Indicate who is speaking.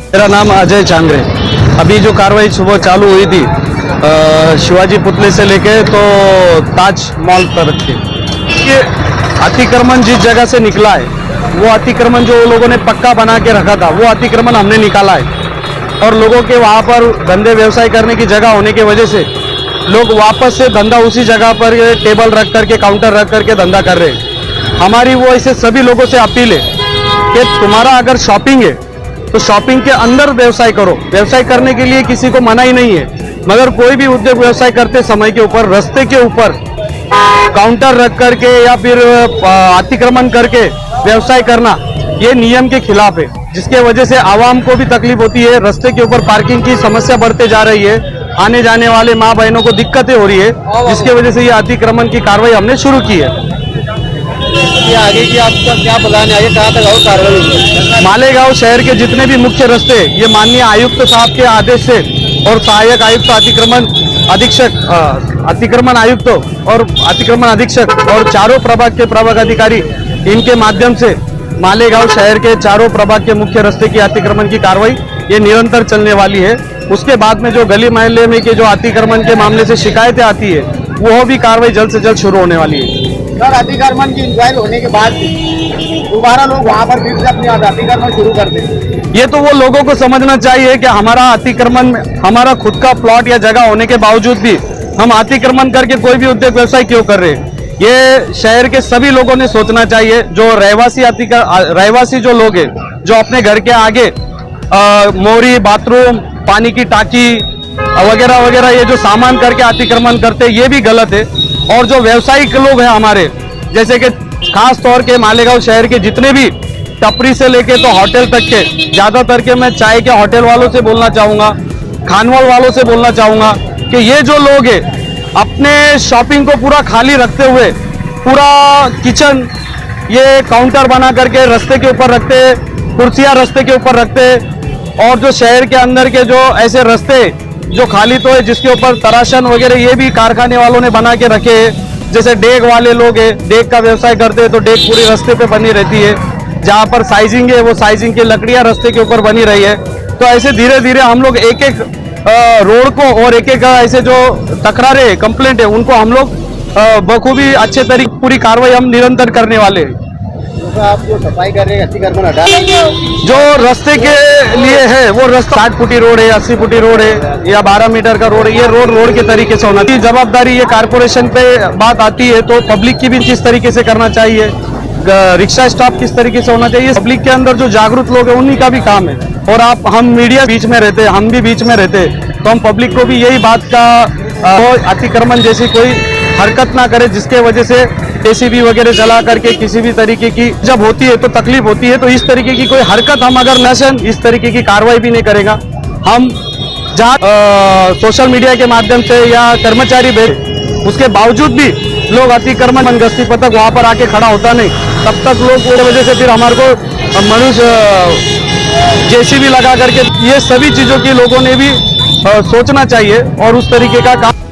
Speaker 1: मेरा नाम अजय चांगरे। अभी जो कार्रवाई सुबह चालू हुई थी शिवाजी पुतले से लेके तो ताज मॉल तक की, ये अतिक्रमण जिस जगह से निकला है वो अतिक्रमण जो लोगों ने पक्का बना के रखा था वो अतिक्रमण हमने निकाला है और लोगों के वहाँ पर धंधे व्यवसाय करने की जगह होने की वजह से लोग वापस से धंधा उसी जगह पर टेबल रख करके काउंटर रख करके धंधा कर रहे हैं। हमारी वो ऐसे सभी लोगों से अपील है कि तुम्हारा अगर शॉपिंग है तो शॉपिंग के अंदर व्यवसाय करो। व्यवसाय करने के लिए किसी को मना ही नहीं है, मगर कोई भी उद्योग व्यवसाय करते समय के ऊपर रास्ते के ऊपर काउंटर रख करके या फिर अतिक्रमण करके व्यवसाय करना ये नियम के खिलाफ है, जिसके वजह से आवाम को भी तकलीफ होती है। रास्ते के ऊपर पार्किंग की समस्या बढ़ते जा रही है, आने जाने वाले माँ बहनों को दिक्कतें हो रही है, जिसके वजह से ये अतिक्रमण की कार्रवाई हमने शुरू की है।
Speaker 2: आगे की आपका क्या प्लान है, आगे कहाँ तक और कार्रवाई?
Speaker 1: मालेगांव शहर के जितने भी मुख्य रास्ते ये माननीय आयुक्त साहब के आदेश से और सहायक आयुक्त अतिक्रमण आयुक्त और अतिक्रमण अधीक्षक और चारों प्रभाग के प्रभाग अधिकारी इनके माध्यम से मालेगांव शहर के चारों प्रभाग के मुख्य रास्ते की अतिक्रमण की कार्रवाई ये निरंतर चलने वाली है। उसके बाद में जो गली मोहल्ले में के जो अतिक्रमण के मामले से शिकायतें आती है वो भी कार्रवाई जल्द से जल्द शुरू होने वाली है।
Speaker 2: सर, अतिक्रमण की इंक्वायरी होने के बाद दोबारा लोग वहाँ पर फिर से अपने अतिक्रमण शुरू कर दें।
Speaker 1: ये तो वो लोगों को समझना चाहिए कि हमारा अतिक्रमण हमारा खुद का प्लॉट या जगह होने के बावजूद भी हम अतिक्रमण करके कोई भी उद्योग व्यवसाय क्यों कर रहे हैं। ये शहर के सभी लोगों ने सोचना चाहिए। जो रहवासी जो लोग हैं जो अपने घर के आगे मोरी, बाथरूम, पानी की टाकी वगैरह वगैरह ये जो सामान करके अतिक्रमण करते ये भी गलत है। और जो व्यावसायिक लोग हैं हमारे, जैसे कि खास तौर के मालेगांव शहर के जितने भी टपरी से लेके तो होटल तक के, ज्यादातर के मैं चाय के होटल वालों से बोलना चाहूंगा, खानवाल वालों से बोलना चाहूंगा कि ये जो लोग हैं अपने शॉपिंग को पूरा खाली रखते हुए पूरा किचन ये काउंटर बना करके रास्ते के ऊपर रखते, कुर्सियां रास्ते के ऊपर रखते, और जो शहर के अंदर के जो ऐसे रास्ते जो खाली तो है जिसके ऊपर तराशन वगैरह ये भी कारखाने वालों ने बना के रखे हैं। जैसे डेग वाले लोग हैं, डेग का व्यवसाय करते हैं तो डेग पूरे रास्ते पे बनी रहती है, जहाँ पर साइजिंग है वो साइजिंग की लकड़ियां रास्ते के ऊपर बनी रही है। तो ऐसे धीरे धीरे हम लोग एक एक रोड को और एक एक ऐसे जो तकरारें कंप्लेंट है उनको हम लोग बखूबी अच्छे तरीके पूरी कार्रवाई हम निरंतर करने वाले हैं।
Speaker 2: आप जो सफाई कर रहे हैं अतिक्रमण हटा
Speaker 1: जो रास्ते के लिए है वो रास्ता 60 फुटी रोड है, 80 फुटी रोड है या 12 मीटर का रोड है, ये रोड के तरीके से होना चाहिए। जवाबदारी ये कारपोरेशन पे बात आती है तो पब्लिक की भी किस तरीके से करना चाहिए, रिक्शा स्टाफ किस तरीके से होना चाहिए, पब्लिक के अंदर जो जागरूक लोग हैं उन्हीं का भी काम है। और हम मीडिया बीच में रहते हैं, हम भी बीच में रहते हैं, तो हम पब्लिक को भी यही बात का अतिक्रमण जैसी कोई हरकत ना करे जिसके वजह से एसीबी वगैरह जला करके किसी भी तरीके की जब होती है तो तकलीफ होती है। तो इस तरीके की कोई हरकत हम अगर नशन इस तरीके की कार्रवाई भी नहीं करेगा। हम जहाँ सोशल मीडिया के माध्यम से या कर्मचारी भेज उसके बावजूद भी लोग अतिक्रमण गश्ती पथक वहाँ पर आके खड़ा होता नहीं, तब तक लोग पूरी वजह से फिर हमारे को मनुष्य जेसीबी लगा करके ये सभी चीजों की लोगों ने भी सोचना चाहिए और उस तरीके का काम